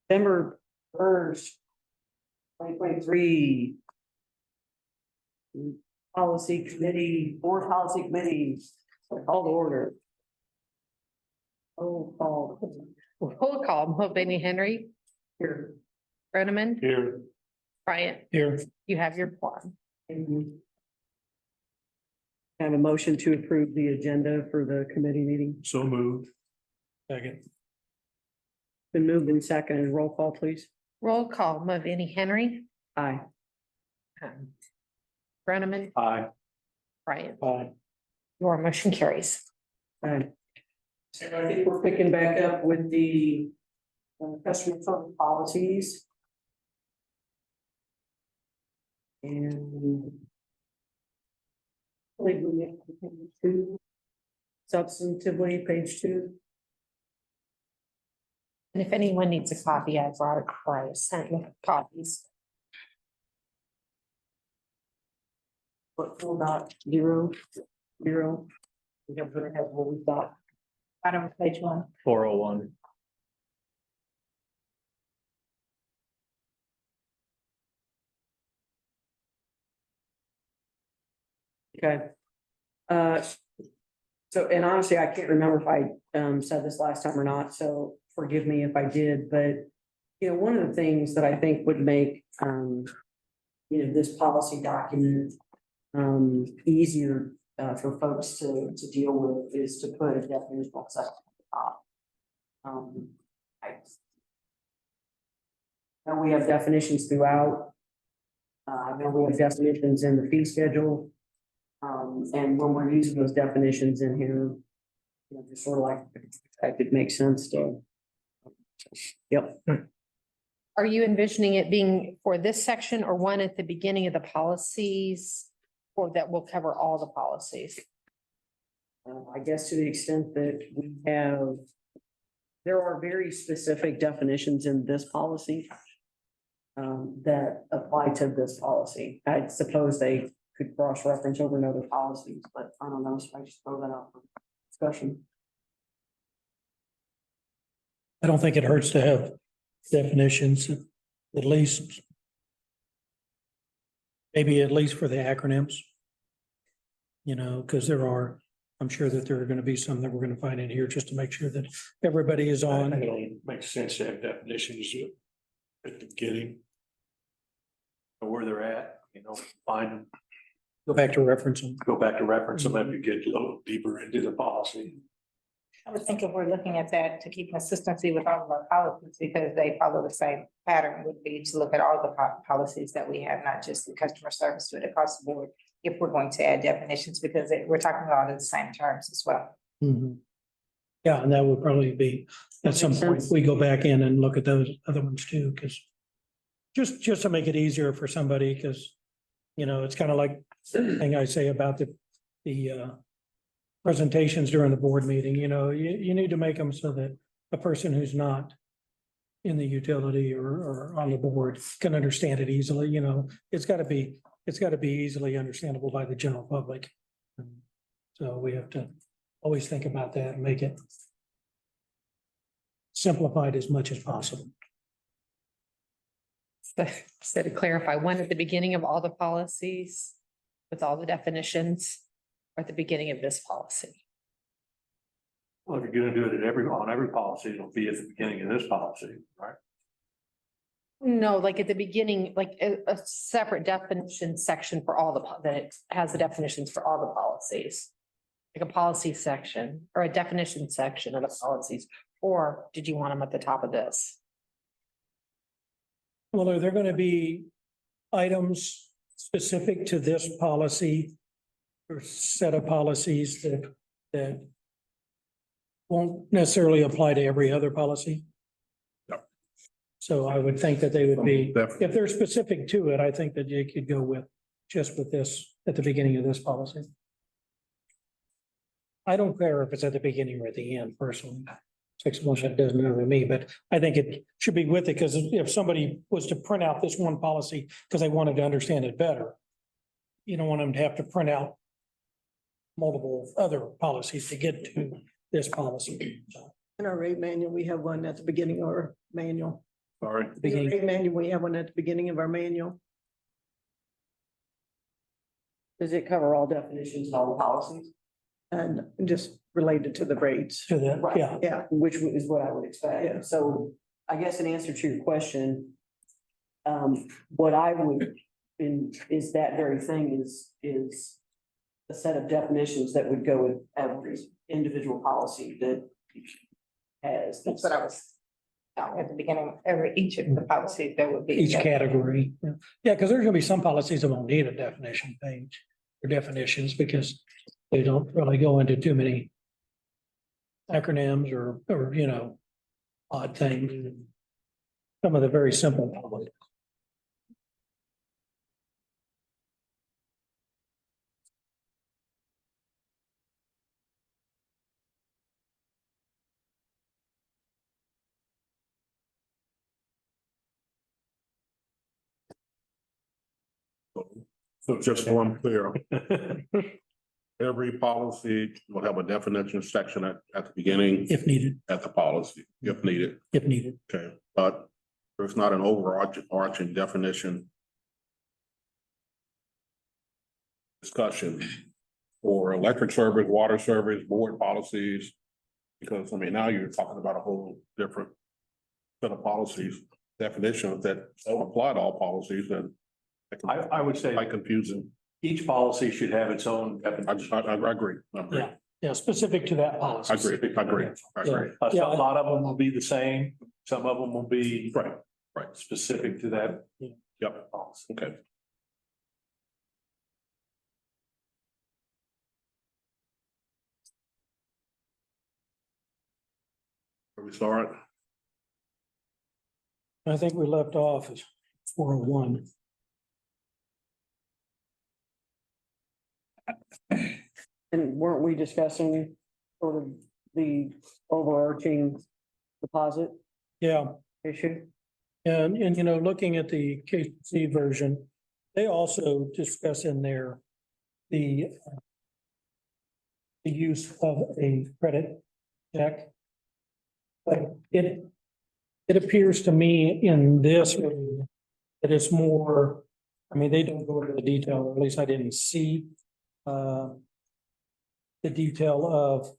December 1st, 2023. Policy committee, board policy committee, call to order. Oh, call. Roll call, Mulvaney Henry, Here. Brenneman, Here. Bryant, Here. you have your quorum. Have a motion to approve the agenda for the committee meeting. So moved. Second. Been moved and seconded. Roll call, please. Roll call, Mulvaney Henry, Aye. Brenneman, Aye. Bryant, Aye. your motion carries. Aye. So I think we're picking back up with the customer service policies. And I believe we have page 2. Substantively, page 2. And if anyone needs a copy, I brought it for I sent with copies. What 4.0. We have what we've got. Bottom of page 1. 401. Okay. So, and honestly, I can't remember if I said this last time or not, so forgive me if I did, but one of the things that I think would make this policy document easier for folks to deal with is to put a definitional section at the top. I know we have definitions throughout. I know we have definitions in the fee schedule. And when we're using those definitions in here, just sort of like, it makes sense to. Yep. Are you envisioning it being for this section or one at the beginning of the policies? Or that will cover all the policies? I guess to the extent that we have, there are very specific definitions in this policy that apply to this policy. I suppose they could cross-reference over in other policies, but I don't know, so I just throw that out for discussion. I don't think it hurts to have definitions, at least. Maybe at least for the acronyms. Because I'm sure that there are going to be some that we're going to find in here just to make sure that everybody is I on. think it makes sense to have definitions at the beginning. Know where they're at, find them, Go back to reference them. go back to reference them if you get a little deeper into the policy. I would think if we're looking at that to keep consistency with all of our policies, because they follow the same pattern, would be to look at all the policies that we have, not just the customer service, but across the board. If we're going to add definitions, because we're talking about the same terms as well. Mhm. Yeah, and that would probably be, at some point, we go back in and look at those other ones too, because just to make it easier for somebody, because, it's kind of like the thing I say about the presentations during the board meeting, you need to make them so that a person who's not in the utility or on the board can understand it easily, it's got to be easily understandable by the general public. So we have to always think about that and make it simplified as much as possible. So to clarify, one at the beginning of all the policies with all the definitions, or at the beginning of this policy? Well, if you're gonna do it on every policy, it'll be at the beginning of this policy, right? No, like at the beginning, like a separate definition section for all that it has the definitions for all the policies. Like a policy section or a definition section of the policies, or did you want them at the top of this? Well, are there going to be items specific to this policy or set of policies that won't necessarily apply to every other policy? No. So I would think that they would be, Definitely. if they're specific to it, I think that you could go with this at the beginning of this policy. I don't care if it's at the beginning or at the end personally. 6 months, it doesn't matter to me, but I think it should be with it, because if somebody was to print out this one policy because they wanted to understand it better, you don't want them to have to print out multiple other policies to get to this policy. So In our rate manual, we have one at the beginning of our manual. Sorry. In our Beginning. rate manual, we have one at the beginning of our manual. Does it cover all definitions, all policies? And just related to the rates. To that, yeah. Yeah, Which is what I would Yeah. expect. So I guess in answer to your question, what I would, is that very thing is a set of definitions that would go with every individual policy that has. That's what I was, at the beginning, each of the policies, there would be. Each category. Yeah, because there's gonna be some policies that won't need a definition page or definitions because they don't really go into too many acronyms or, you know, odd things. Some of the very simple policies. So just so I'm clear, every policy will have a definition section at the beginning, If needed, at the policy, if needed, if needed. okay, but there's not an overarching definition discussion for electric service, water service, board policies, because, I mean, now you're talking about a whole different set of policies, definitions that don't apply to all policies, and it can be I would say quite confusing. each policy should have its own I definition. agree. Yeah, yeah, specific to that policy. I agree. Yeah. A lot of them will be the same, some of them will be Right, specific to that. yep, Policy. okay. Where we start? I think we left off as 401. And weren't we discussing sort of the overarching deposit Yeah, issue? and you know, looking at the KC version, they also discuss in there the use of a credit check. But it appears to me in this that it's more, I mean, they don't go into the detail, or at least I didn't see the detail of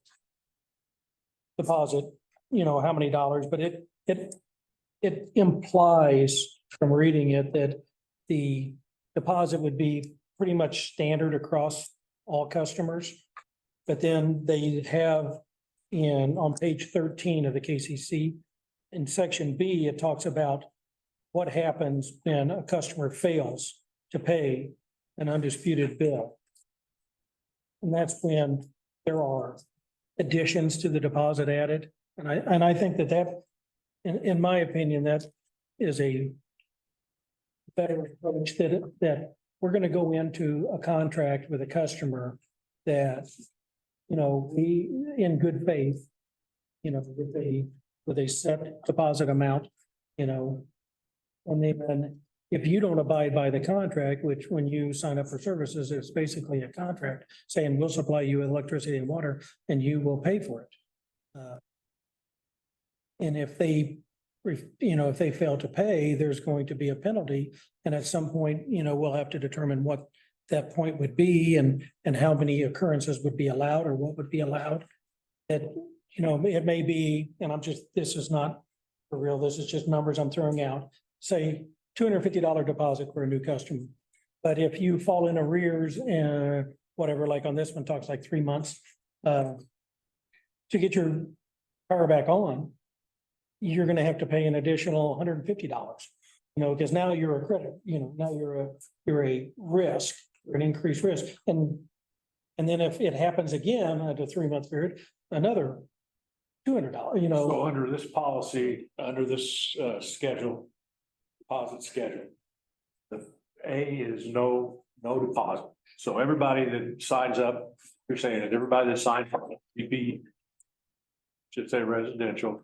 deposit, you know, how many dollars, but it implies from reading it that the deposit would be pretty much standard across all customers. But then they have on page 13 of the KCC, in section B, it talks about what happens when a customer fails to pay an undisputed bill. And that's when there are additions to the deposit added. And I think that in my opinion, that is a better approach that we're going to go into a contract with a customer that, you know, we, in good faith, you know, with a set deposit amount, you know, and then if you don't abide by the contract, which when you sign up for services, it's basically a contract saying we'll supply you with electricity and water and you will pay for it. And if they, you know, if they fail to pay, there's going to be a penalty. And at some point, you know, we'll have to determine what that point would be and how many occurrences would be allowed or what would be allowed. That, you know, it may be, and this is not for real, this is just numbers I'm throwing out, say $250 deposit for a new customer. But if you fall in arrears and whatever, like on this one talks like 3 months, to get your power back on, you're gonna have to pay an additional $150, you know, because now you're a credit, you know, now you're a risk, or an increased risk. And then if it happens again at a 3-month period, another $200, you know. So under this policy, under this schedule, deposit schedule, the A is no deposit. So everybody that signs up, you're saying that everybody that signed for EP, should say residential,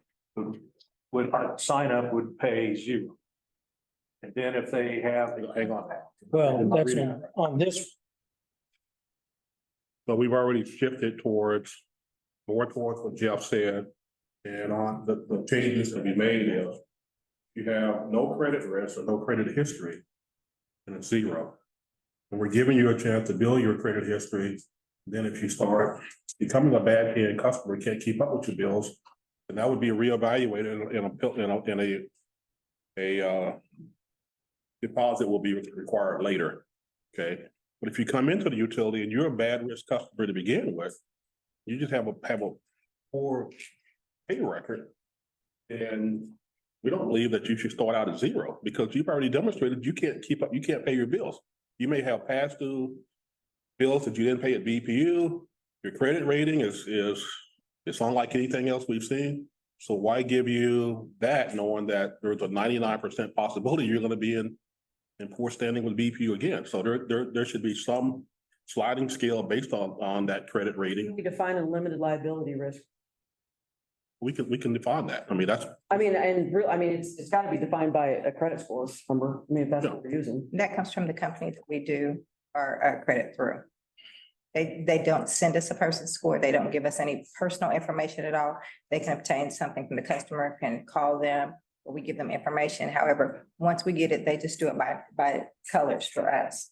would sign up would pay 0. And then if they have, hang on. Well, that's on this, So we've already shifted more towards what Jeff said. And on the changes to be made is you have no credit risk or no credit history, and it's zero. And we're giving you a chance to build your credit history. Then if you start becoming a bad paying customer, can't keep up with your bills, then that would be reevaluated in a deposit will be required later. Okay, but if you come into the utility and you're a bad risk customer to begin with, you just have a poor pay record. And we don't believe that you should start out at zero because you've already demonstrated you can't keep up, you can't pay your bills. You may have past due bills that you didn't pay at BPU. Your credit rating is it's unlike anything else we've seen. So why give you that knowing that there's a 99% possibility you're gonna be in poor standing with BPU again? So there should be some sliding scale based on that credit rating. We define a limited liability risk. We can define that. I mean, that's, I mean, it's gotta be defined by a credit score number. I mean, if that's what we're using. That comes from the company that we do our credit through. They don't send us a person's score. They don't give us any personal information at all. They can obtain something from the customer, can call them, or we give them information. However, once we get it, they just do it by colors for us.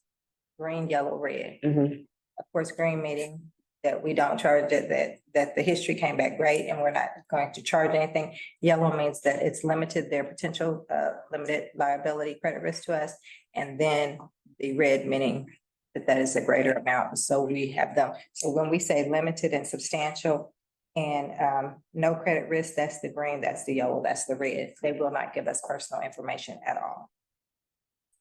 Green, yellow, red. Mhm. Of course, green meaning that we don't charge it, that the history came back great and we're not going to charge anything. Yellow means that it's limited their potential, limited liability credit risk to us. And then the red meaning that is a greater amount. So we have them. So when we say limited and substantial and no credit risk, that's the green, that's the yellow, that's the red. They will not give us personal information at all.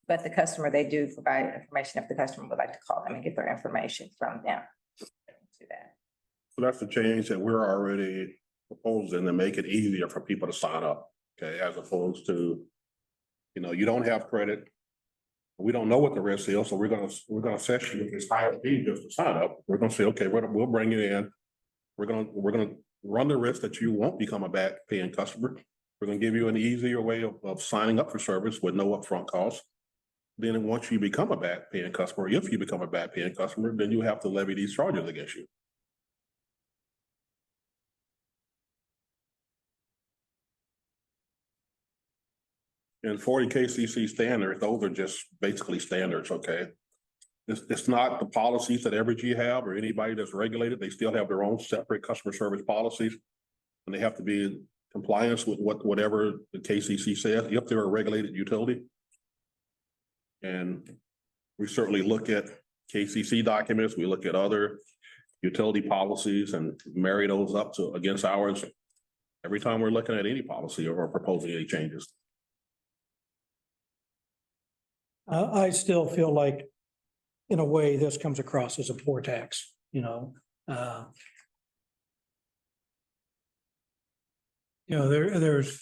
But the customer, they do provide information if the customer would like to call them and get their information from them. Do that. so that's the change that we're already proposing to make it easier for people to sign up. Okay, as opposed to, you don't have credit. We don't know what the risk is, so we're gonna set you with this higher fee just to sign up. We're gonna say, okay, we'll bring you in. We're gonna run the risk that you won't become a bad paying customer. We're gonna give you an easier way of signing up for service with no upfront costs. Then once you become a bad paying customer, if you become a bad paying customer, then you have to levy these charges against you. And 40 KCC standards, those are just basically standards, okay? It's not the policies that Evergy have or anybody that's regulated. They still have their own separate customer service policies. And they have to be in compliance with whatever the KCC says, if they're a regulated utility. And we certainly look at KCC documents, we look at other utility policies and marry those up against ours every time we're looking at any policy or proposing any changes. I still feel like, in a way, this comes across as a poor tax, there's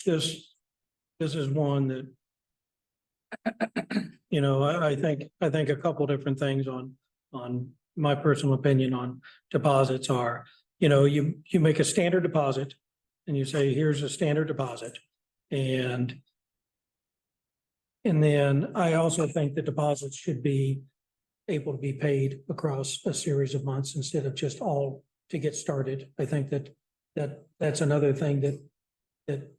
this is one that, I think a couple different things on my personal opinion on deposits are, you make a standard deposit and you say, here's a standard deposit. And then I also think the deposits should be able to be paid across a series of months instead of just all to get started. I think that's another thing that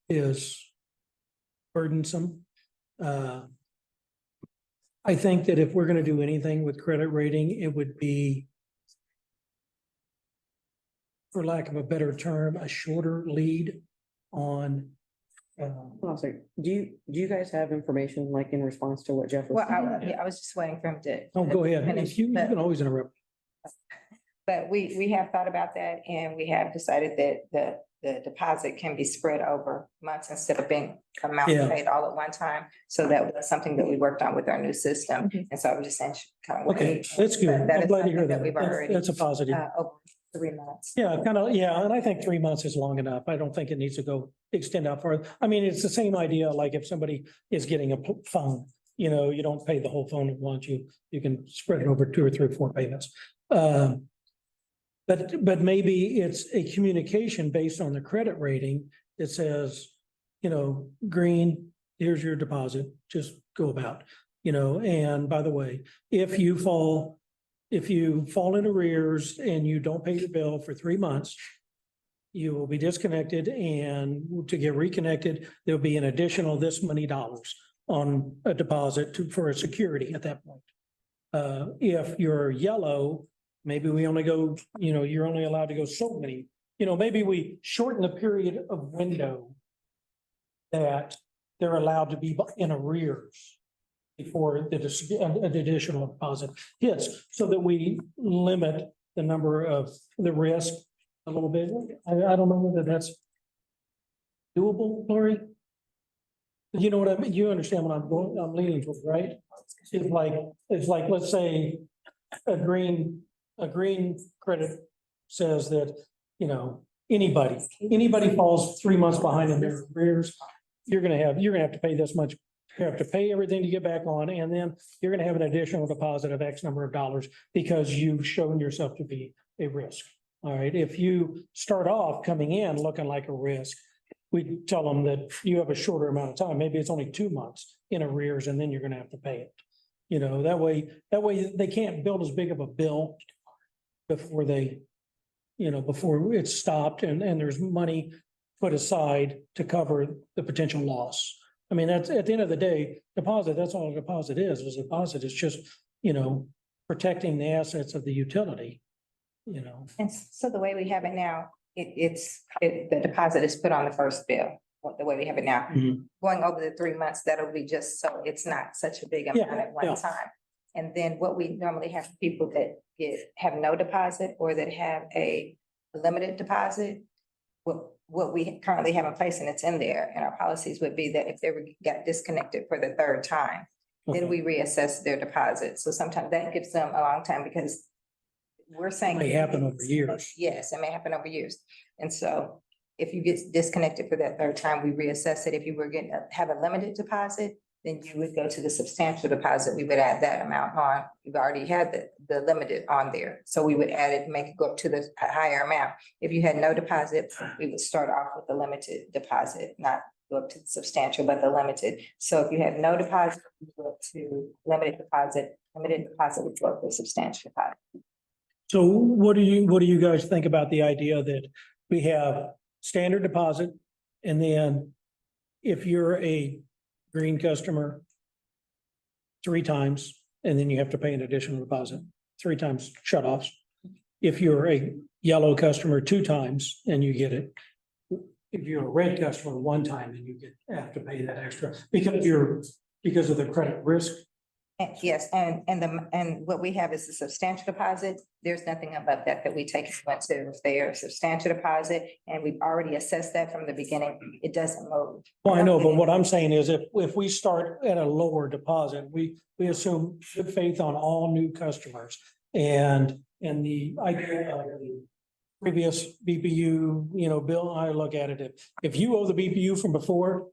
is burdensome. I think that if we're going to do anything with credit rating, it would be, for lack of a better term, a shorter lead on. Do you guys have information like in response to what Jeff was Well, saying? I was just waiting for him to. Oh, go ahead. finish, You but- can always interrupt. But we have thought about that and we have decided that the deposit can be spread over months instead of being amount Yeah. paid all at one time. So that was something that we worked on with our new system. And so I was just saying. Okay, that's good. That I'm is glad to hear something that. We've already. That's a positive. Over 3 months. Yeah, and I think 3 months is long enough. I don't think it needs to go extend out further. I mean, it's the same idea, like if somebody is getting a phone, you don't pay the whole phone at once. You can spread it over 2 or 3 or 4 payments. But maybe it's a communication based on the credit rating that says, green, here's your deposit, just go about, and by the way, if you fall in arrears and you don't pay your bill for 3 months, you will be disconnected, and to get reconnected, there'll be an additional this many dollars on a deposit for a security at that point. If you're yellow, maybe we only go, you're only allowed to go so many, maybe we shorten the period of window that they're allowed to be in arrears before the additional deposit hits, so that we limit the number of the risk a little bit. I don't know whether that's doable, Lori. You know what I mean? You understand what I'm leaning towards, right? It's like, let's say a green credit says that, anybody falls 3 months behind in their arrears, you're gonna have to pay this much. You have to pay everything to get back on, and then you're gonna have an additional deposit of X number of dollars because you've shown yourself to be a risk. All right, if you start off coming in looking like a risk, we tell them that you have a shorter amount of time. Maybe it's only 2 months in arrears, and then you're gonna have to pay it. That way they can't build as big of a bill before before it's stopped and there's money put aside to cover the potential loss. I mean, that's at the end of the day, deposit, that's all a deposit is a deposit. It's just, protecting the assets of the utility, And so the way we have it now, the deposit is put on the first bill, the way we have it now. Mhm. Going over the 3 months, that'll be just so it's not such a big amount at yeah. one time. And then what we normally have for people that have no deposit or that have a limited deposit, what we currently have in place, and it's in there, and our policies would be that if they got disconnected for the third time, then we reassess their deposit. So sometimes that gives them a long time, because we're saying. It may happen over years. Yes, it may happen over years. And so if you get disconnected for that third time, we reassess it. If you were have a limited deposit, then you would go to the substantial deposit. We would add that amount on. We've already had the limited on there. So we would add it, make it go up to the higher amount. If you had no deposit, we would start off with the limited deposit, not go up to the substantial, but the limited. So if you had no deposit, you go up to limited deposit would go up to substantial deposit. So what do you guys think about the idea that we have standard deposit, and then if you're a green customer 3 times, and then you have to pay an additional deposit, 3 times shutoffs. If you're a yellow customer 2 times and you get it. If you're a red customer 1 time, then you have to pay that extra because of the credit risk. Yes, and what we have is the substantial deposit. There's nothing above that we take into. If they are substantial deposit and we've already assessed that from the beginning, it doesn't move. Well, I know, but what I'm saying is if we start at a lower deposit, we assume good faith on all new customers. And the idea of the previous BPU, Bill and I look at it, if you owe the BPU from before,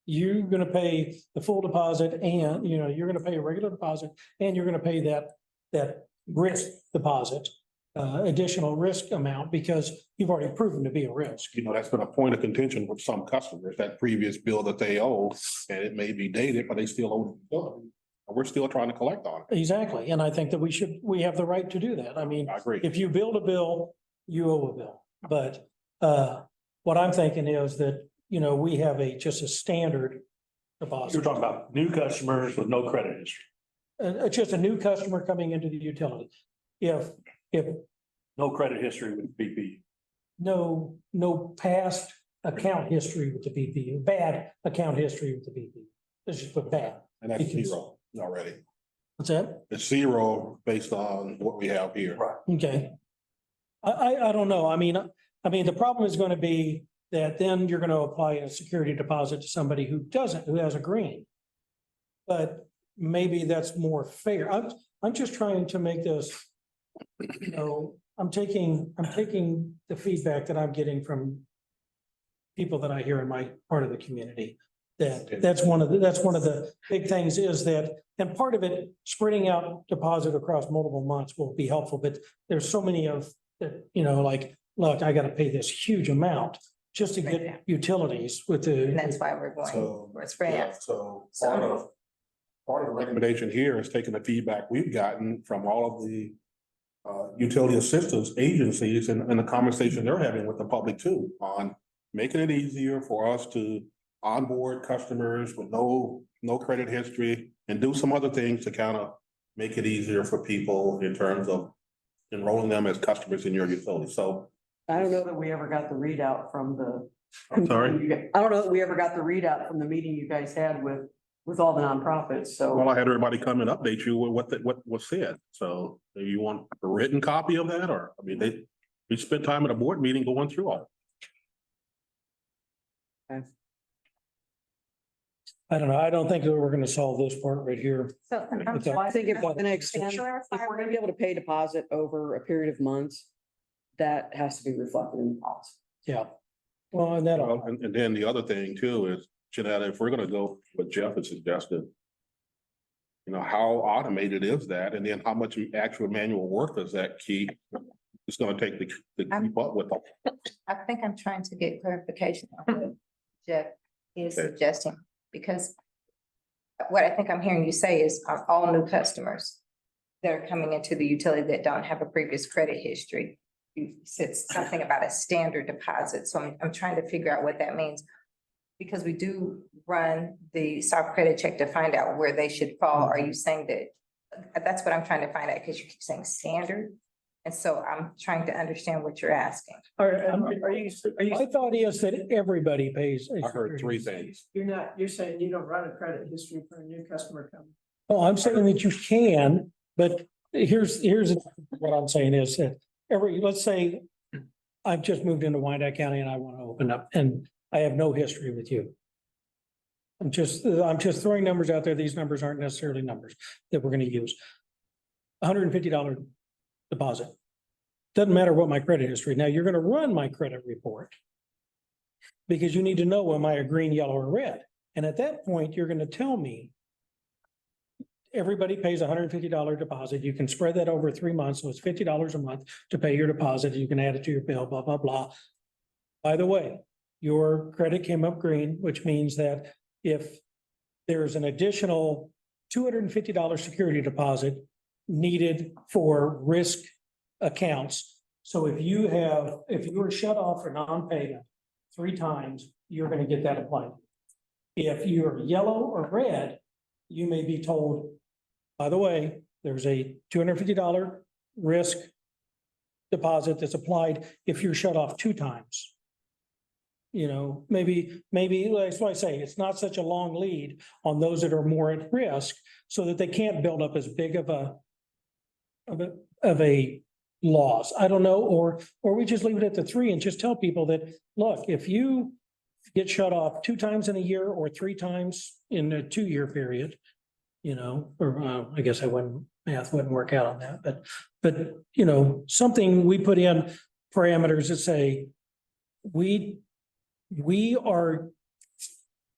you're gonna pay the full deposit, and you're gonna pay a regular deposit, and you're gonna pay that risk deposit, additional risk amount, because you've already proven to be a risk. That's been a point of contention with some customers, that previous bill that they owe, and it may be dated, but they still owe the utility. And we're still trying to collect on it. Exactly, and I think that we have the right to do that. I mean, I agree. if you build a bill, you owe a bill. But what I'm thinking is that, we have just a standard You're deposit. talking about new customers with no credit history, Just a new customer coming into the utility. If no credit history with BP. no past account history with the BPU, bad account history with the BPU. Let's just put bad. And that's 0 already. What's that? It's 0 based on what we have here. Right. Okay. I don't know. I mean, the problem is gonna be that then you're gonna apply a security deposit to somebody who has a green. But maybe that's more fair. I'm just trying to make this, I'm taking the feedback that I'm getting from people that I hear in my part of the community. That's one of the big things is that, and part of it, spreading out deposit across multiple months will be helpful, but there's so many of that, look, I gotta pay this huge amount just to get utilities with And that's the. why we're spreading out. So part of the recommendation here is taking the feedback we've gotten from all of the utility assistance agencies and the conversation they're having with the public too, on making it easier for us to onboard customers with no credit history and do some other things to kind of make it easier for people in terms of enrolling them as customers in your utility. So I don't know that we ever got the readout from the. I'm sorry. I don't know that we ever got the readout from the meeting you guys had with all the nonprofits, so. Well, I had everybody come and update you with what was said. So do you want a written copy of that? Or, I mean, we spent time at a board meeting going through all. I don't know. I don't think that we're gonna solve this part right here. So Well, I think if we're gonna extend, if we're gonna be able to pay deposit over a period of months, that has to be reflected in the policy. Yeah. Well, and that, Well, and then the other thing too is, Jeanette, if we're gonna go what Jeff has suggested. You know, how automated is that? And then how much actual manual work does that keep? It's gonna take to keep up with. I think I'm trying to get clarification on what Jeff is Okay. suggesting, because what I think I'm hearing you say is all new customers that are coming into the utility that don't have a previous credit history. You said something about a standard deposit, so I'm trying to figure out what that means. Because we do run the soft credit check to find out where they should fall. Are you saying that? That's what I'm trying to find out, because you keep saying standard. And so I'm trying to understand what you're asking. Are you, I thought is that everybody pays. I heard three things. you're saying you don't run a credit history for a new customer coming? Oh, I'm saying that you can, but here's what I'm saying is that let's say I've just moved into Wyandotte County and I want to open up and I have no history with you. I'm just throwing numbers out there. These numbers aren't necessarily numbers that we're going to use. $150 deposit. Doesn't matter what my credit history. Now you're going to run my credit report because you need to know, am I a green, yellow, or red? And at that point, you're going to tell me everybody pays $150 deposit. You can spread that over 3 months. So it's $50 a month to pay your deposit. You can add it to your bill, blah, blah, blah. By the way, your credit came up green, which means that if there's an additional $250 security deposit needed for risk accounts. So if you were shut off for non-payment 3 times, you're going to get that applied. If you're yellow or red, you may be told, by the way, there's a $250 risk deposit that's applied if you're shut off 2 times. You know, maybe, that's why I say it's not such a long lead on those that are more at risk so that they can't build up as big of a loss. I don't know, or we just leave it at the 3 and just tell people that, look, if you get shut off 2 times in a year or 3 times in a 2-year period, you know, or I guess math wouldn't work out on that, but you know, something we put in parameters that say, we are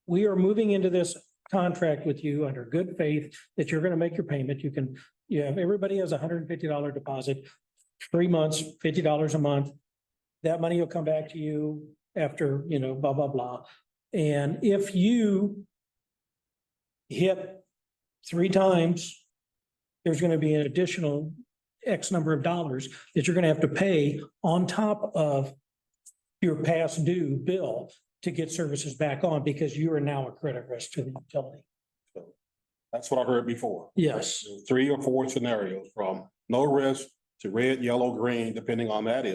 moving into this contract with you under good faith that you're going to make your payment. Everybody has $150 deposit, 3 months, $50 a month. That money will come back to you after, you know, blah, blah, blah. And if you hit 3 times, there's going to be an additional X number of dollars that you're going to have to pay on top of your past due bill to get services back on because you are now a credit risk to the utility. That's what I heard before. Yes. 3 or 4 scenarios from no risk to red, yellow, green, depending on that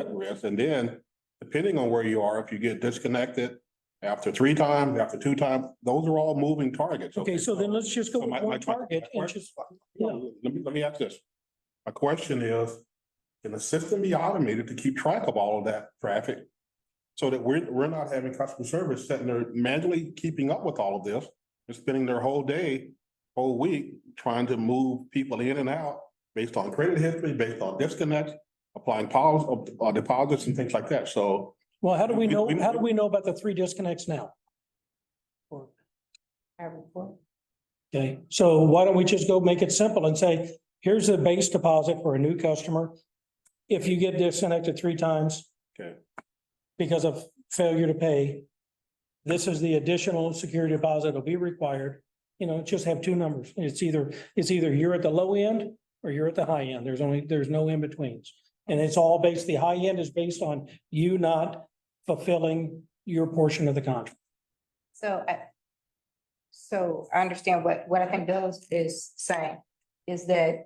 risk. And then depending on where you are, if you get disconnected after 3 times, after 2 times, those are all moving targets. Okay, so then let's just go So with one target and just, yeah. Let me ask this. My question is, can the system be automated to keep track of all of that traffic? So that we're not having customer service sitting there manually keeping up with all of this and spending their whole day, whole week trying to move people in and out based on credit history, based on disconnects, applying policies, deposits and things like that. So. Well, how do we know about the 3 disconnects now? Okay, so why don't we just go make it simple and say, here's the base deposit for a new customer. If you get disconnected 3 times. Okay. Because of failure to pay, this is the additional security deposit that'll be required. You know, just have 2 numbers. It's either you're at the low end or you're at the high end. There's no in betweens. And it's all based, the high end is based on you not fulfilling your portion of the contract. So I understand what I think Bill is saying is that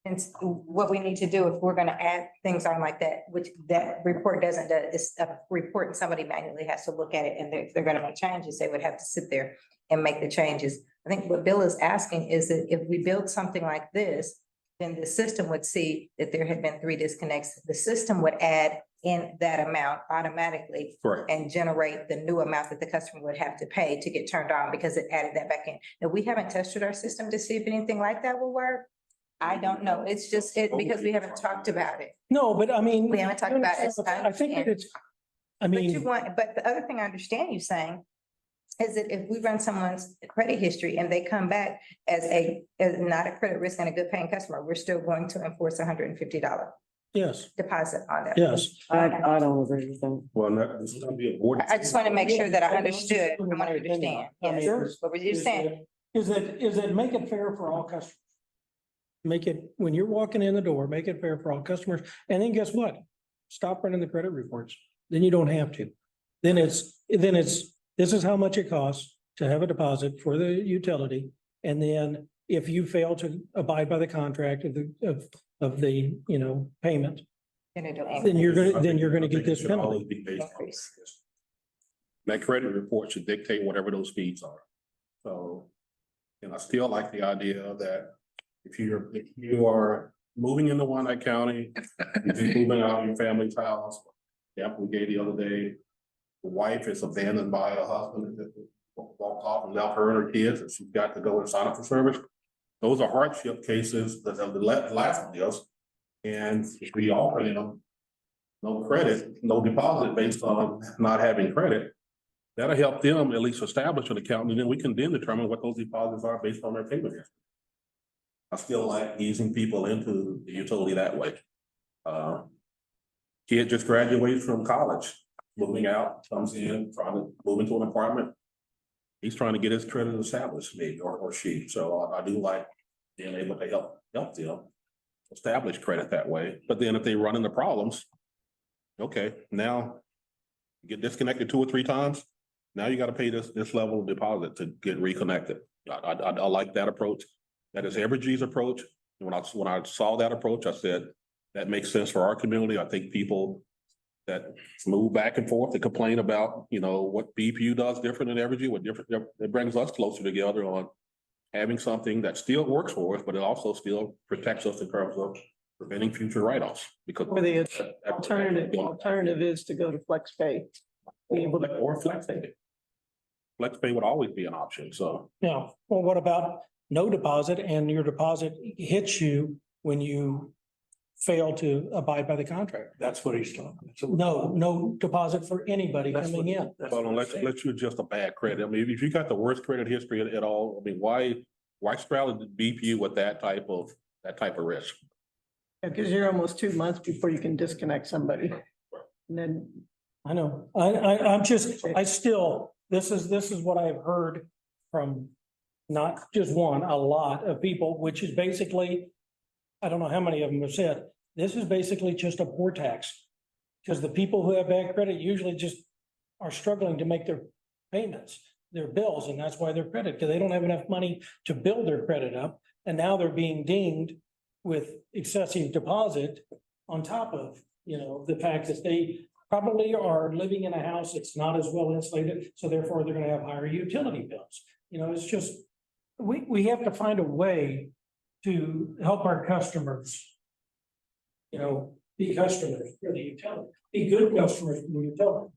and what we need to do if we're gonna add things on like that, which that report doesn't do, it's a report and somebody manually has to look at it and they're gonna make changes, they would have to sit there and make the changes. I think what Bill is asking is that if we build something like this, then the system would see that there had been 3 disconnects. The system would add in that amount automatically Correct. and generate the new amount that the customer would have to pay to get turned on because it added that back in. Now, we haven't tested our system to see if anything like that will work. I don't know. It's just because we haven't talked about it. No, but I mean. We haven't talked about it. I think that it's, I mean, But the other thing I understand you saying is that if we run someone's credit history and they come back as not a credit risk and a good paying customer, we're still going to enforce $150 yes, deposit on that. yes. I don't agree with them. Well, this is gonna be a board. I just want to make sure that I understood. I want to understand. I mean, Yes, what were you saying? Is that make it fair for all customers? Make it, when you're walking in the door, make it fair for all customers. And then guess what? Stop running the credit reports. Then you don't have to. Then it's, this is how much it costs to have a deposit for the utility. And then if you fail to abide by the contract of the, you know, payment, then you're gonna get this It should always penalty. be based on Increase. this. That credit report should dictate whatever those fees are. So, and I still like the idea that if you are moving into Wyandotte County, if you're moving out of your family's house, the example we gave the other day, the wife is abandoned by a husband that walked off and left her and her kids, and she's got to go and sign up for service. Those are hardship cases that have the last of this. And if we offer them no credit, no deposit based on not having credit, that'll help them at least establish an account, and then we can then determine what those deposits are based on their payment history. I still like easing people into the utility that way. Kid just graduated from college, moving out, comes in, trying to move into an apartment. He's trying to get his credit established, maybe, or she. So I do like being able to help them establish credit that way. But then if they run into problems, okay, now you get disconnected 2 or 3 times. Now you got to pay this level of deposit to get reconnected. I like that approach. That is Evergy's approach. When I saw that approach, I said, that makes sense for our community. I think people that move back and forth to complain about, you know, what BPU does different than Evergy, it brings us closer together on having something that still works for us, but it also still protects us in terms of preventing future write-offs. Because Or the alternative is to go to FlexPay. Be able to. or FlexPay. FlexPay would always be an option, so. Yeah, well, what about no deposit and your deposit hits you when you fail to abide by the contract? That's what he's talking. No deposit for anybody That's coming what- in. that's Well, what unless I'm saying. you're just a bad credit. I mean, if you got the worst credit history at all, I mean, why straddle the BPU with that type of risk? Because you're almost 2 months before you can disconnect somebody. And then, I know, I'm just, this is what I've heard from not just one, a lot of people, which is basically, I don't know how many of them have said, this is basically just a poor tax. Because the people who have bad credit usually just are struggling to make their payments, their bills, and that's why they're credit, because they don't have enough money to build their credit up. And now they're being dinged with excessive deposit on top of, you know, the fact that they probably are living in a house that's not as well insulated, so therefore they're gonna have higher utility bills. You know, it's just, we have to find a way to help our customers, you know, be customers for the utility, be good customers for the utility.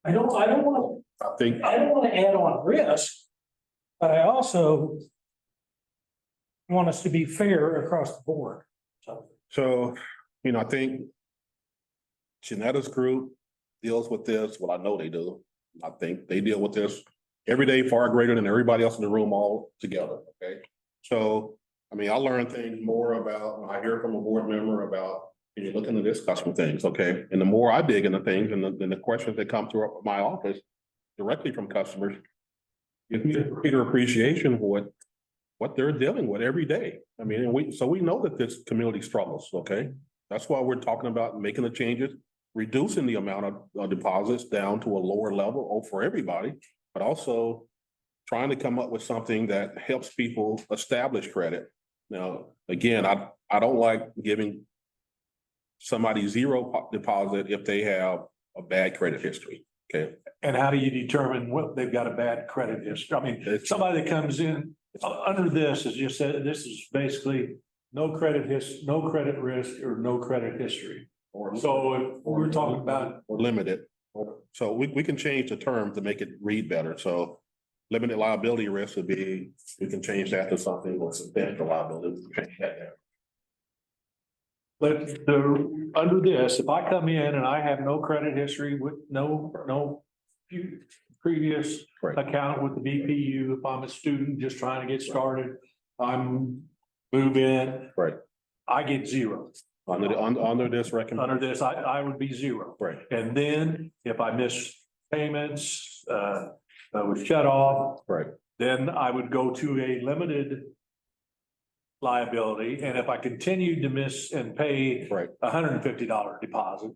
I don't want I think to add on risk, but I also want us to be fair across the board. so, you know, I think Janetta's group deals with this. Well, I know they do. I think they deal with this every day far greater than everybody else in the room all together, okay? So, I mean, I learn things more about, when I hear from a board member about, you look into this customer things, okay? And the more I dig into things and the questions that come through my office directly from customers, gives me a greater appreciation for what they're dealing with every day. I mean, and we know that this community struggles, okay? That's why we're talking about making the changes, reducing the amount of deposits down to a lower level for everybody, but also trying to come up with something that helps people establish credit. Now, again, I don't like giving somebody zero deposit if they have a bad credit history, okay? And how do you determine what they've got a bad credit history? I mean, somebody that comes in under this is just said, this is basically no credit risk or no credit history. So if we're talking about, Or limited, so we can change the term to make it read better, so limited liability risk would be, we can change that to something with substantial liability. We can change that there. but under this, if I come in and I have no credit history with no previous Right. account with the BPU, if I'm a student just trying to get started, I'm move in. Right. I get zero. Under this recommend. Under this, I would be zero. Right. And then if I miss payments, I was shut off, Right. then I would go to a limited liability. And if I continued to miss and pay Right. $150 deposit,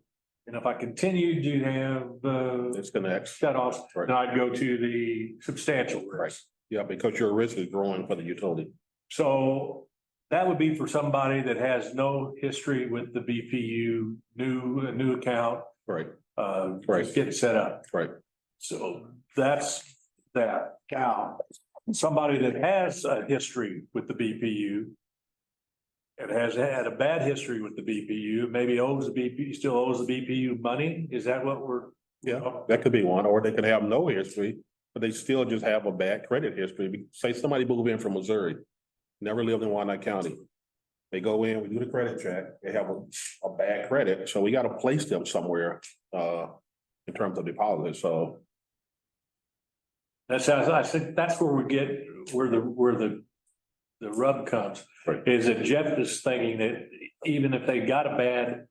and if I continued to have It's gonna shut offs, Right. then I'd go to the substantial risk. Yeah, because your risk is growing for the utility. So that would be for somebody that has no history with the BPU, a new account, Right. right, getting set up. Right. So that's that. Now, somebody that has a history with the BPU and has had a bad history with the BPU, maybe still owes the BPU money. Is that what we're? Yeah, that could be one, or they could have no history, but they still just have a bad credit history. Say somebody moved in from Missouri, never lived in Wyandotte County. They go in, we do the credit check, they have a bad credit, so we gotta place them somewhere, in terms of deposit, so. That's, I think that's where we get, where the rub comes. Right. Is that Jeff is thinking that even if they got a bad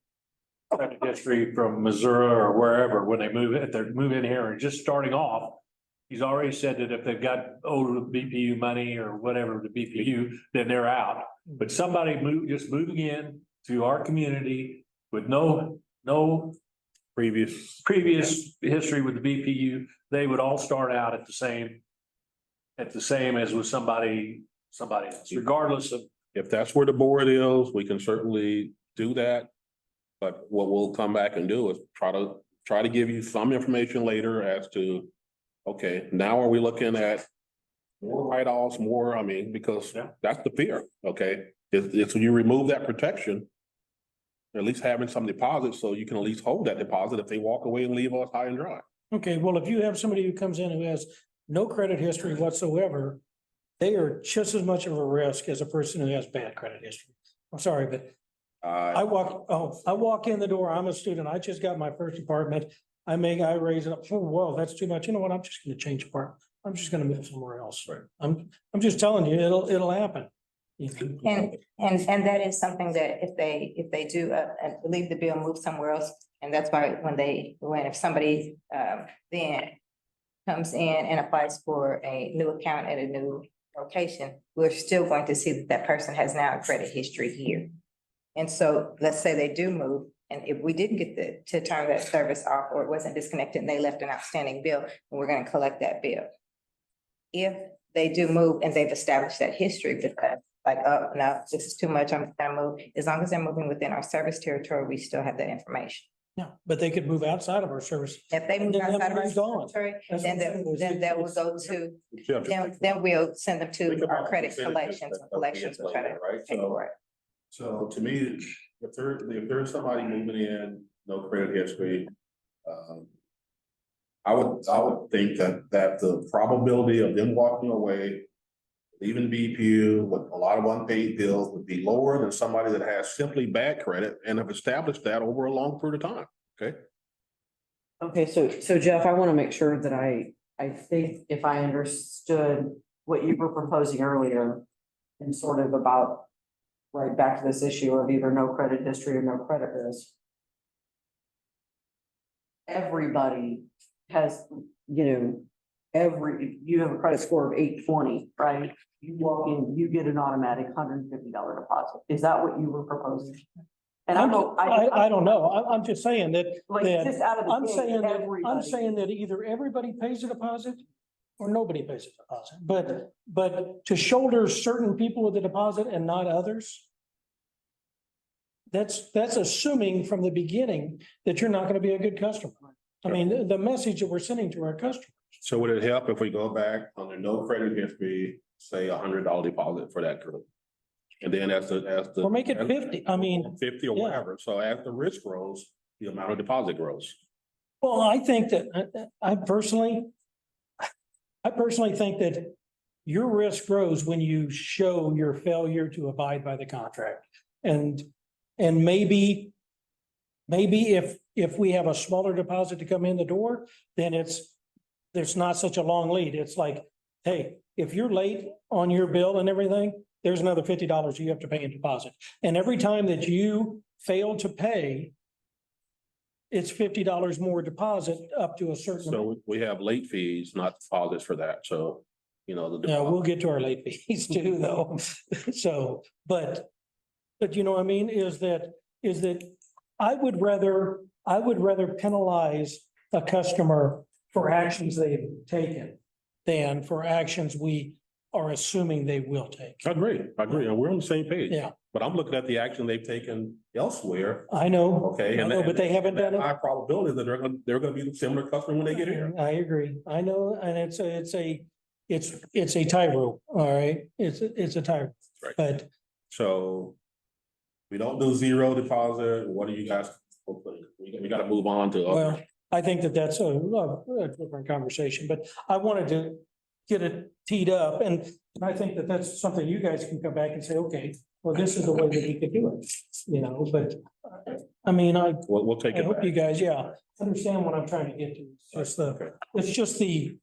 credit history from Missouri or wherever, when they if they're moving here and just starting off, he's already said that if they've got old BPU money or whatever, the BPU, then they're out. But somebody moving in to our community with no Previous. history with the BPU, they would all start out at the same as with somebody else, regardless of. If that's where the board is, we can certainly do that. But what we'll come back and do is try to give you some information later as to, okay, now are we looking at more write-offs, more, I mean, because Yeah. that's the fear, okay? It's when you remove that protection, at least having some deposits, so you can at least hold that deposit if they walk away and leave us high and dry. Okay, well, if you have somebody who comes in who has no credit history whatsoever, they are just as much of a risk as a person who has bad credit history. I'm sorry, but I walk in the door, I'm a student, I just got my first apartment. I raise it up, oh, whoa, that's too much. You know what? I'm just gonna change apartment. I'm just gonna move somewhere else. Right. I'm just telling you, it'll happen. And that is something that if they do, leave the bill, move somewhere else, and that's why if somebody, then comes in and applies for a new account at a new location, we're still going to see that person has now a credit history here. And so let's say they do move, and if we didn't get to turn that service off, or it wasn't disconnected and they left an outstanding bill, we're gonna collect that bill. If they do move and they've established that history with us, like, oh, no, this is too much, I'm gonna move, as long as they're moving within our service territory, we still have that information. Yeah, but they could move outside of our service. If they move Then outside of our everybody's gone. territory, That's then what I'm saying. then that will go to, then we'll send them to our credit collections, and collections will try to Right, pay for it. so to me, if there's somebody moving in, no credit history, I would think that the probability of them walking away, even BPU with a lot of unpaid bills, would be lower than somebody that has simply bad credit and have established that over a long period of time, okay? Okay, so Jeff, I want to make sure that I think if I understood what you were proposing earlier and sort of about right back to this issue of either no credit history or no credit risk. Everybody has, you have a credit score of 820, right? You walk in, you get an automatic $150 deposit. Is that what you were proposing? And I don't, I don't know. I'm just saying that, like, just out of the I'm gate, saying that, I'm everybody- saying that either everybody pays a deposit or nobody pays a deposit, but to shoulder certain people with a deposit and not others. That's assuming from the beginning that you're not gonna be a good customer. I mean, the message that we're sending to our customers. So would it help if we go back under no credit history, say $100 deposit for that group? And then as the. Or make it 50, I mean, 50 or yeah. whatever. So as the risk grows, the amount of deposit grows. well, I think that, I personally think that your risk grows when you show your failure to abide by the contract. And maybe if we have a smaller deposit to come in the door, then there's not such a long lead. It's like, hey, if you're late on your bill and everything, there's another $50 you have to pay in deposit. And every time that you fail to pay, it's $50 more deposit up to a certain. So we have late fees, not deposits for that. So, you know, Yeah, we'll get to our late fees too, though. So, but you know what I mean, is that I would rather penalize a customer for actions they've taken than for actions we are assuming they will take. I agree. And we're on the same page. Yeah. But I'm looking at the action they've taken elsewhere. I know. Okay. I know, but they haven't done it. High probability that they're gonna be a similar customer when they get here. I agree. I know, and it's a tightrope, all right? It's a tightrope. Right. But So we don't do zero deposit. What do you guys? We gotta move on to. well, I think that's a different conversation, but I wanted to get it teed up, and I think that that's something you guys can come back and say, okay, well, this is the way that we could do it, you know, but I mean, We'll take I it hope back. you guys, yeah, understand what I'm trying to get to. It's just the,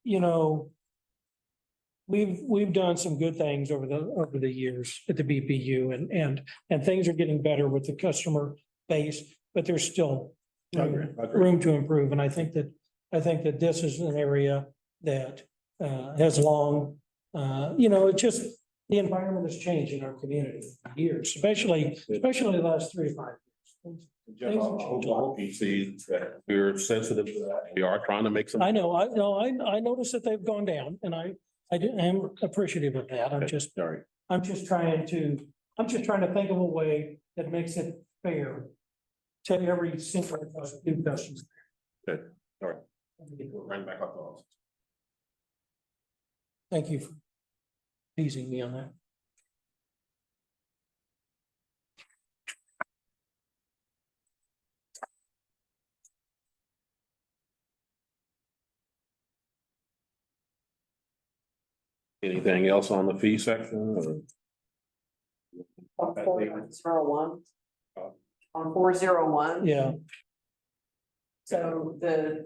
you know, we've done some good things over the years at the BPU, and things are getting better with the customer base, but there's still I agree. room to improve. And I think that this is an area that has long, you know, it just, the environment has changed in our community for years, especially the last 3 to 5 years. Jeff, I hope you see that we're sensitive to that. We are trying to make some. I know, I noticed that they've gone down, and I am appreciative of that. Sorry. I'm just trying to think of a way that makes it fair to every single new customer. Good. All right. Right back up to us. Thank you for teasing me on that. Anything else on the fee section? On 401. On 401. Yeah, So this.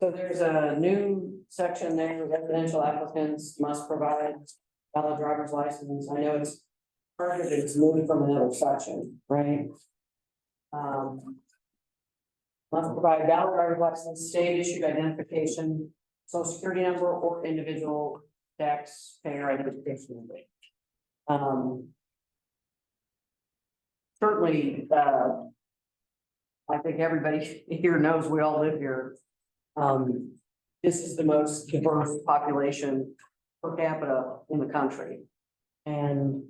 So there's a new section there, residential applicants must provide valid driver's license. I know it's part of it is moved from another section, right? Must provide valid driver's license, state issued identification, social security number, or individual taxpayer identification number. Certainly, I think everybody here knows we all live here. This is the most diverse population per capita in the country. And,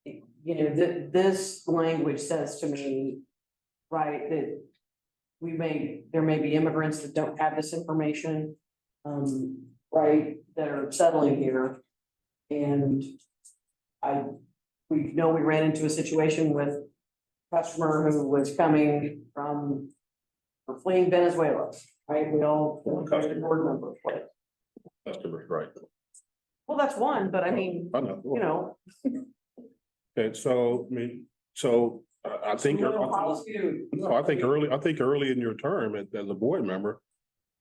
you know, this language says to me, right, that there may be immigrants that don't have this information, right, that are settling here. And we know we ran into a situation with a customer who was coming from, or fleeing Venezuela, right? We all board members, right? Customers, right. Well, that's one, but I mean, I know. you know. Okay, so, I mean, so I think. No, I think early in your term as a board member,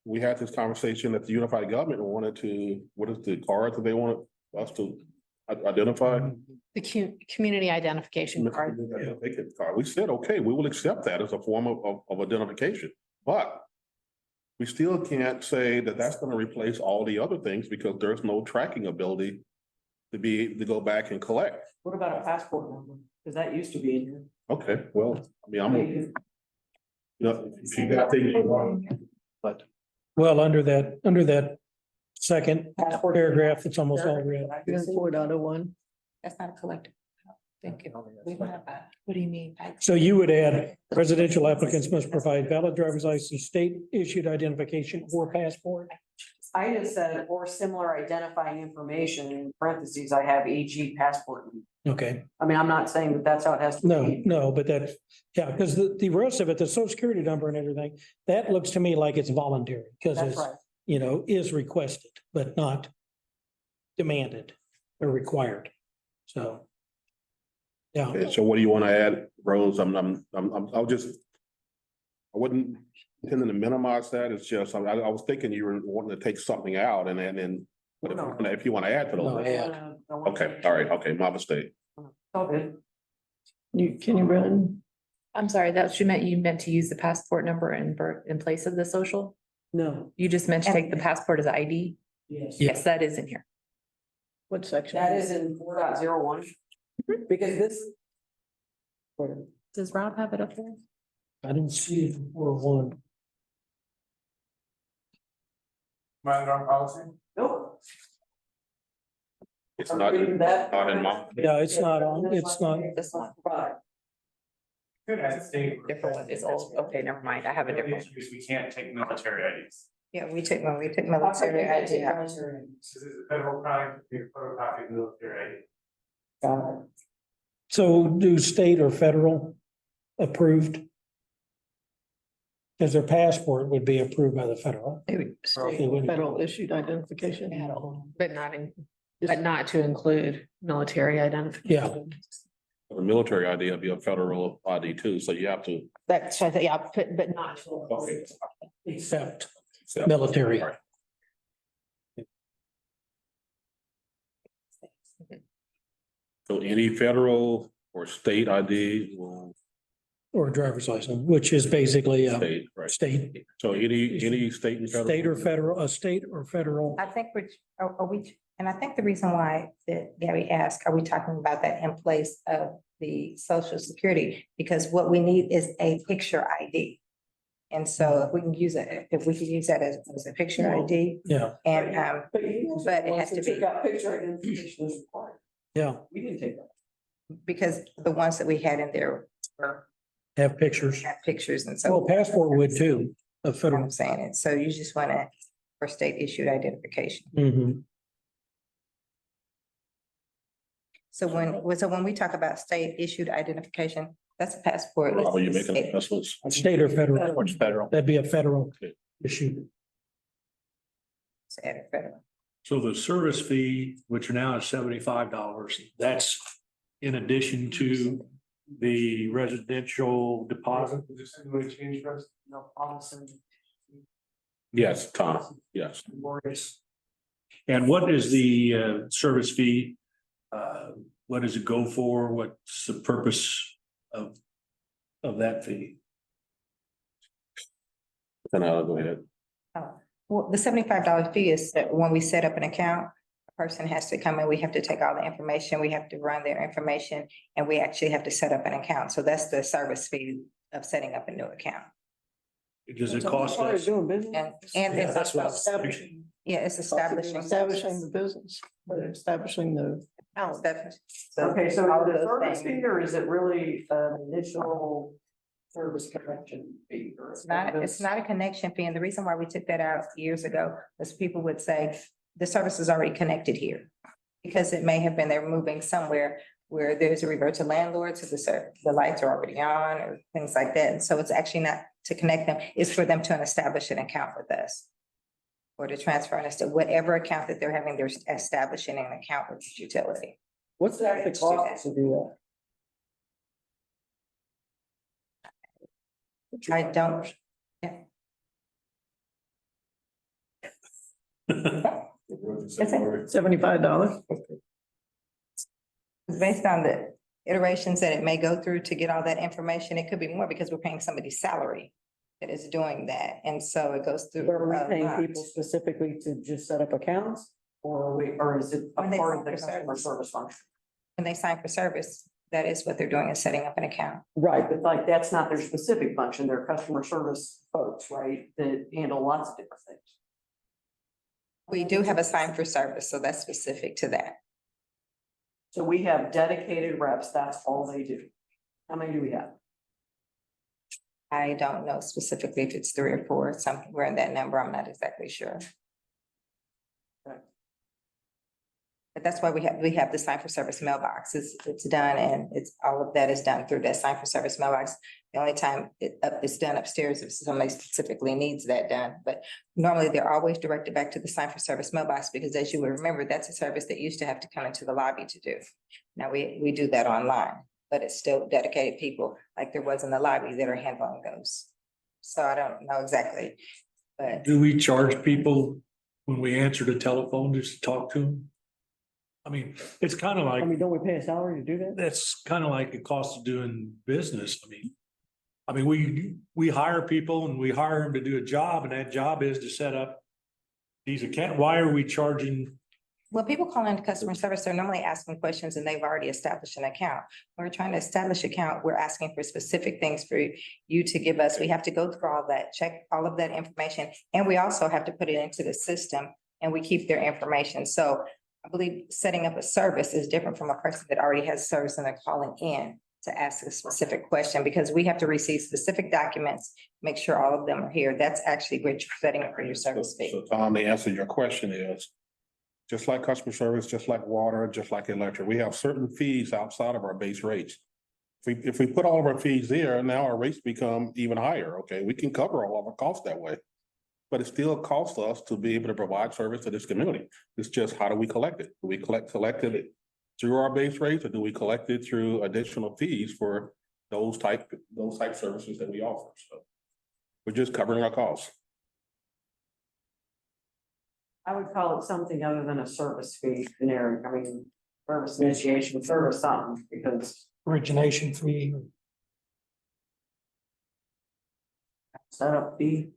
we had this conversation that the unified government wanted to, what is the cards that they wanted us to identified? The community identification card. Identification card. We said, okay, we will accept that as a form of identification, but we still can't say that that's gonna replace all the other things because there's no tracking ability to go back and collect. What about a passport number? Because that used to be in here. Okay, well, I mean, you know, if you got things you want, but Well, under that second paragraph, it's almost all red. 4.01. That's not a collective. Thank you. We don't have that. What do you mean? So you would add residential applicants must provide valid driver's license, state issued identification or passport. I just said, or similar identifying information, in parentheses, I have e.g. passport. Okay, I mean, I'm not saying that that's how it has to be. no, but that, yeah, because the rest of it, the social security number and everything, that looks to me like it's voluntary, because That's it's, right. you know, is requested, but not demanded or required. So. Yeah, okay, so what do you want to add, Rose? I'll just. I wouldn't intending to minimize that. It's just, I was thinking you were wanting to take something out and then. But if you want to add to No, those. add. Okay, all right, okay, my mistake. All good. Can you run? I'm sorry, that's what you meant. You meant to use the passport number in place of the social? No, You just meant to take the passport as ID? yes. Yes, that is in here. What section? That is in 4.01. Because this. Does Rob have it up there? I didn't see it before one. Nope. It's I'm not, reading that. not in my. Yeah, it's not on, it's not. This one. Right. Different one is old. Okay, never mind. I have a different one. Because we can't take military IDs. Yeah, we took military ID out. This is a federal crime, to take a photocopy of military ID. Got it. So do state or federal approved? Because their passport would be approved by the federal. Federal issued identification. But not to include military identification. The military ID would be a federal ID too, so you have to. That's, I think, yeah, but not to. Okay. Except military. Right. So any federal or state ID will Or driver's license, which is basically a state, right? state, So any state and federal. state or federal, a state or federal. I think are we, and I think the reason why that Gabby asked, are we talking about that in place of the social security? Because what we need is a picture ID. And so if we can use it, if we could use that as a picture ID Yeah, and, But you. But it has to be- Got picture identification is required. yeah, We didn't take that. because the ones that we had in there were have pictures. had pictures and Well, so. passport would too, a federal. I'm saying it. So you just want to, for state issued identification. Mhm. So when we talk about state issued identification, that's a passport. How are you making investments? State or federal, What's federal? that'd be a federal Okay. issue. It's added federal. So the service fee, which now is $75, that's in addition to the residential deposit. Is there any way to change for us? No policy. Yes, Tom, yes. Boris. And what is the service fee? What does it go for? What's the purpose of that fee? Then I'll go ahead. Well, the $75 fee is that when we set up an account, a person has to come in, we have to take all the information, we have to run their information, and we actually have to set up an account. So that's the service fee of setting up a new account. Does it cost us? Doing business. And Yeah, it's that's what I also, was Establishing. yeah, it's establishing. Establishing the business, but establishing the. Okay, so all the those service things. fee, or is it really an initial service connection fee? Or It's not a connection fee, and the reason why we took that out years ago was people would say, the service is already connected here. Because it may have been they're moving somewhere where there's a revert to landlord, so the lights are already on, or things like that, and so it's actually not to connect them, it's for them to establish an account with us. Or to transfer us to whatever account that they're having, they're establishing an account with the utility. What's that the cost to do that? I don't, $75. Based on the iterations that it may go through to get all that information, it could be more because we're paying somebody's salary that is doing that. And so it goes through. Are we a paying lot. people specifically to just set up accounts? Or is it a When they part of the sign for customer service. service function? When they sign for service, that is what they're doing, is setting up an account. Right, but like, that's not their specific function. They're customer service folks, right, that handle lots of different things. We do have a sign for service, so that's specific to that. So we have dedicated reps, that's all they do. How many do we have? I don't know specifically if it's 3 or 4, somewhere in that number, I'm not exactly sure. Okay. But that's why we have the sign for service mailbox, it's done, and it's, all of that is done through that sign for service mailbox. The only time it's done upstairs if somebody specifically needs that done, but normally they're always directed back to the sign for service mailbox, because as you would remember, that's a service that used to have to come into the lobby to do. Now we do that online, but it's still dedicated people like there was in the lobby that are handling those. So I don't know exactly, but Do we charge people when we answer the telephone just to talk to them? I mean, it's kind of I like, mean, don't we pay a salary to do that? that's kind of like the cost of doing business. I mean, we hire people and we hire them to do a job, and that job is to set up these accounts. Why are we charging? when people call into customer service, they're normally asking questions and they've already established an account. When we're trying to establish account, we're asking for specific things for you to give us. We have to go through all that, check all of that information, and we also have to put it into the system and we keep their information. So I believe setting up a service is different from a person that already has service and they're calling in to ask a specific question, because we have to receive specific documents, make sure all of them are here. That's actually what you're setting up for your service fee. So Tom, the answer to your question is, just like customer service, just like water, just like electric, we have certain fees outside of our base rates. If we put all of our fees there, now our rates become even higher, okay? We can cover all of our costs that way. But it still costs us to be able to provide service to this community. It's just, how do we collect it? Do we collect it through our base rates, or do we collect it through additional fees for those type services that we offer? So we're just covering our costs. I would call it something other than a service fee, generic, I mean, service initiation, service something, because Origination fee. setup fee.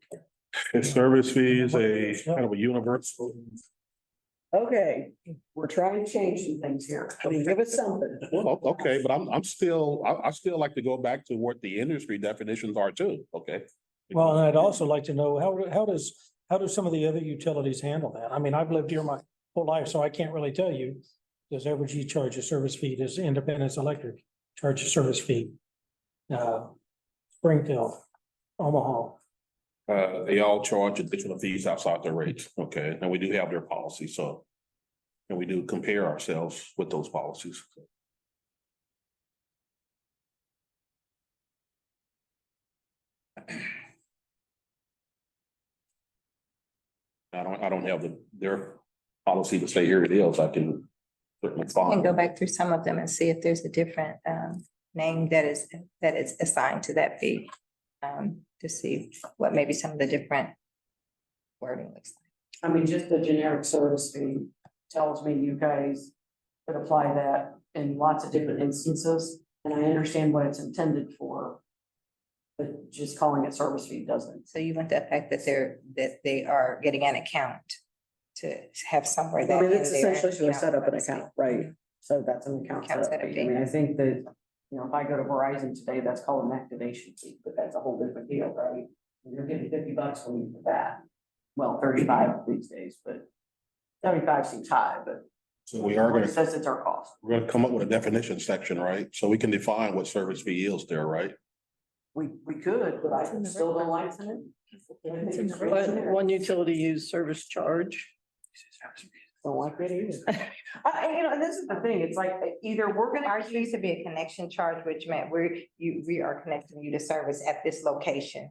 If service fee is a kind of a universal. Okay, we're trying to change some things here. I mean, give us something. Well, okay, but I still like to go back to what the industry definitions are too, okay? Well, and I'd also like to know, how does some of the other utilities handle that? I mean, I've lived here my whole life, so I can't really tell you. Does Evergy charge a service fee? Does Independence Electric charge a service fee? Springfield, Omaha. They all charge additional fees outside their rates, okay, and we do have their policies, so. And we do compare ourselves with those policies. I don't have their policy to say here it is, I can certainly And follow. go back through some of them and see if there's a different name that is assigned to that fee. To see what maybe some of the different wording looks like. I mean, just the generic service fee tells me you guys could apply that in lots of different instances, and I understand what it's intended for. But just calling it service fee doesn't. So you want the fact that they are getting an account to have somewhere I that. mean, it's in there, essentially to set up an service fee. account, right? So that's an account Account setup setup fee. I mean, I think that, you know, if I go to Verizon today, that's called an activation fee, but that's a whole different deal, right? You're getting $50 from me for that. Well, 35 these days, but 75 seems high, but So we are it gonna, says it's our cost. we're gonna come up with a definition section, right? So we can define what service fee is there, right? We could, but I still don't like it. One utility use service charge. Don't like it either. You know, and this is the thing, it's like either we're gonna. Ours used to be a connection charge, which meant we are connecting you to service at this location.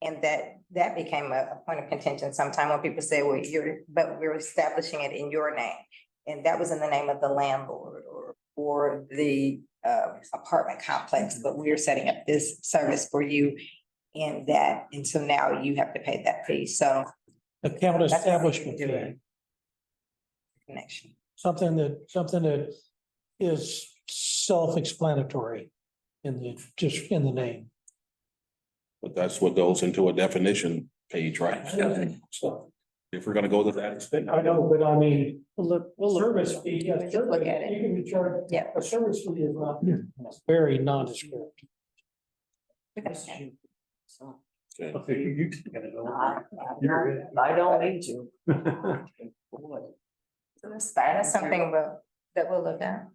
And that became a point of contention sometime when people say, well, but we're establishing it in your name. And that was in the name of the landlord or the apartment complex, but we're setting up this service for you in that. And so now you have to pay that fee. So Account that's what we establishment do fee, it. Connection. something that is self-explanatory just in the name. But that's what goes into a definition page, right? So if we're gonna go to that extent. I know, but I mean, We'll look. service fee, yeah, We'll look at it. you can be charged. Yeah. A service fee is not, very nondescript. So, Okay. I don't need to. So that's something that we'll look at.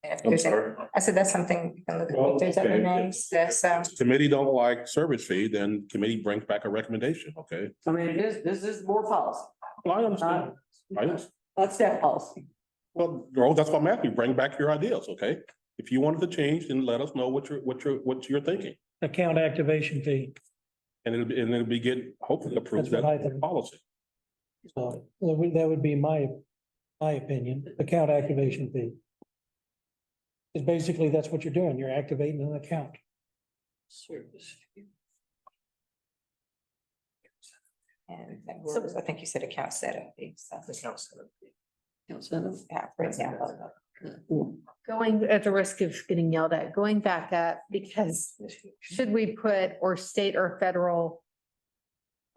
And if I'm there's sorry. I said that's something we can look at. If there's other Okay. names, that's, Committee don't like service fee, then committee brings back a recommendation, okay? I mean, this is more policy, Well, I understand. I understand. not staff policy. Well, Rose, that's what I'm asking. Bring back your ideas, okay? If you wanted to change, then let us know what you're thinking. Account activation fee, And it'll be get, hopefully approved That's what I that think. policy. so that would be my opinion, account activation fee. Is basically, that's what you're doing, you're activating an account. and I think you said account setup fee, so. Yeah, for example. Going at the risk of getting yelled at, going back up, because should we put or state or federal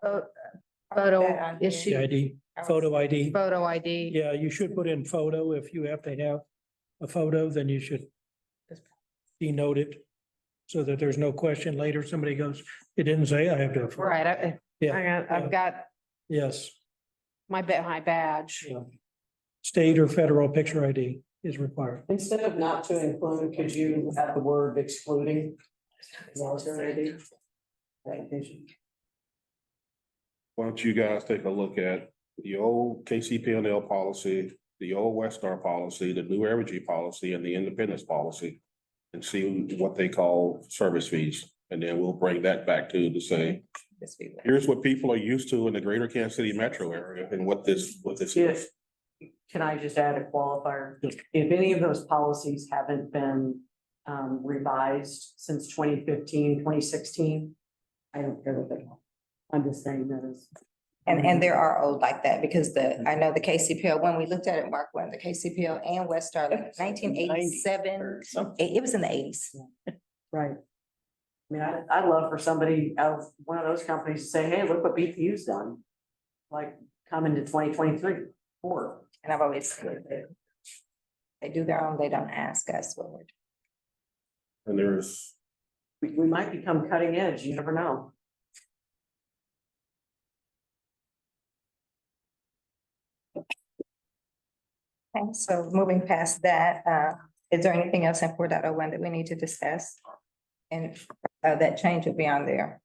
photo That on here. The issue, ID, photo ID, photo ID? yeah, you should put in photo, if you have to have a photo, then you should denote it. So that there's no question later, somebody goes, it didn't say I have to. have a photo." Right, Yeah, I've got yes, my badge. yeah. State or federal picture ID is required. Instead of not to include, could you add the word excluding? Military ID? Application. Why don't you guys take a look at the old KCP&L policy, the old Westar policy, the new Evergy policy, and the independence policy, and see what they call service fees. And then we'll bring that back to say, This fee. here's what people are used to in the greater Kansas City metro area and what this is. If, can I just add a qualifier? If any of those policies haven't been revised since 2015, 2016, I don't care what they are. I'm just saying that is. And there are old like that, because I know the KCPL, when we looked at it, Mark, when the KCPL and Westar, like 1987, it was in the eighties. Right. I mean, I'd love for somebody out of one of those companies to say, hey, look what BPU's done. Like, come into 2023, 4. And I've always said that they do their own, they don't ask us what we're doing. And there's, We might become cutting edge, you never know. Okay, so moving past that, is there anything else in 4.01 that we need to discuss? And that change will be on there,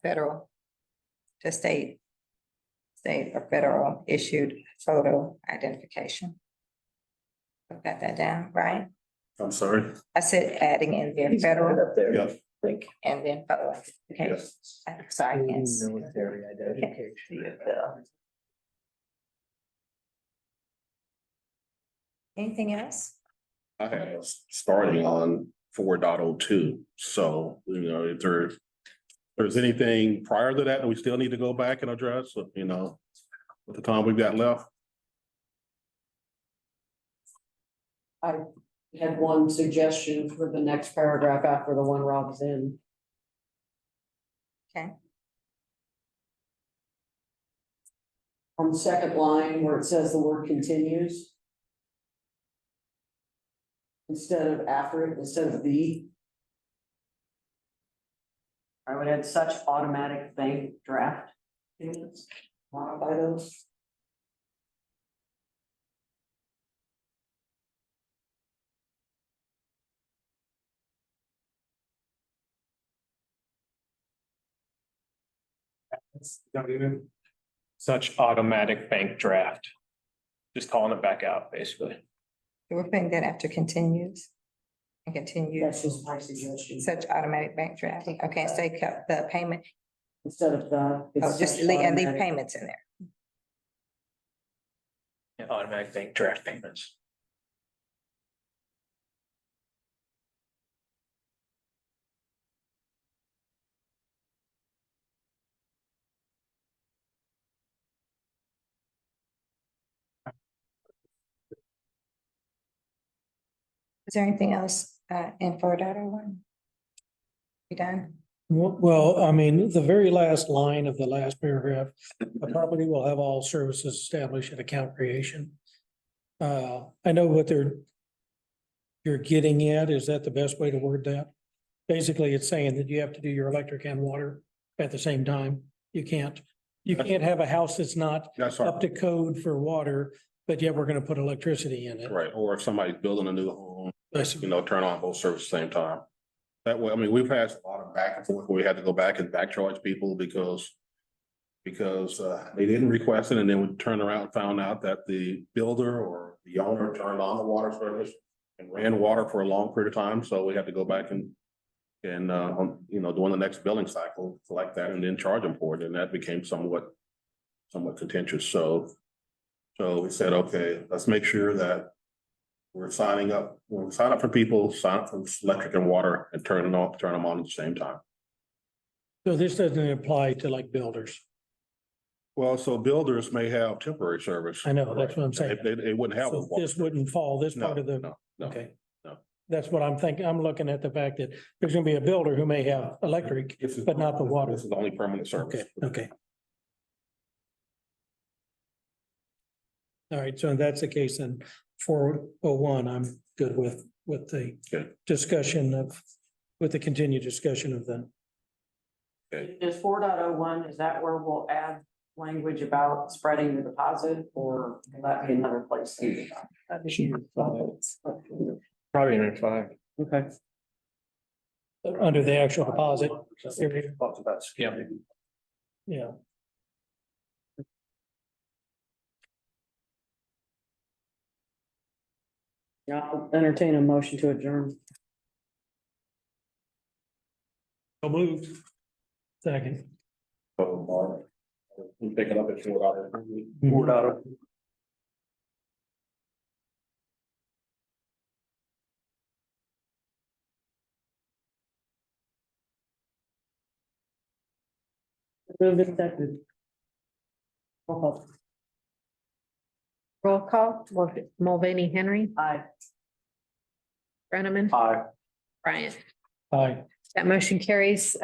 federal to state or federal issued photo identification. I've got that down, right? I'm sorry. I said adding in there federal Up there. Yeah. and then photo identification. Yes. I'm sorry, yes. Military identification. Anything else? I have starting on 4.02. So, if there's anything prior to that we still need to go back and address, with the time we've got left. I had one suggestion for the next paragraph after the one Rob's in. Okay. On the second line where it says the word continues. Instead of after it, instead of the. I would add such automatic bank draft. payments, modify those. Such automatic bank draft. Just calling it back out, basically. We're putting that after continues. And continues, That's just my suggestion. such automatic bank draft. Okay, and say cut the payment, Instead of the. oh, just leave payments in there. Yeah, automatic bank draft payments. Is there anything else in 4.01? We done? Well, I mean, the very last line of the last paragraph, the property will have all services established at account creation. I know what you're getting at. Is that the best way to word that? Basically, it's saying that you have to do your electric and water at the same time. You can't have a house that's not That's up our, to code for water, but yet we're gonna put electricity in it. right, or if somebody's building a new home, That's- turn on both services at the same time. That way, I mean, we've had a lot of back and forth where we had to go back and back charge people because they didn't request it and then we turned around and found out that the builder or the owner turned on the water service and ran water for a long period of time, so we had to go back and during the next billing cycle, collect that and then charge them for it, and that became somewhat contentious, so we said, okay, let's make sure that we're signing up, when we sign up for people, sign up for electric and water and turn them on at the same time. So this doesn't apply to like builders. Well, so builders may have temporary service. I know, that's what I'm saying. They wouldn't have. So this wouldn't fall, this No, part of the, no, no. okay. no. That's what I'm thinking. I'm looking at the fact that there's gonna be a builder who may have electric, This is- but not the water. This is the only permanent service. Okay. All right, so if that's the case, then 401, I'm good with the Okay. discussion with the continued discussion of the. Is 4.01, is that where we'll add language about spreading the deposit, or will that be another place? Probably in 5. Okay. Under the actual deposit. Yeah. Yeah. Yeah, I'll entertain a motion to adjourn. So moved. Second. So, Mark, we pick it up at $4. $4. Moved and seconded. Roll call. Roll call, Mulvaney Henry, Aye. Brenneman, Aye. Bryant. Aye. That motion carries.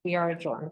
We are adjourned.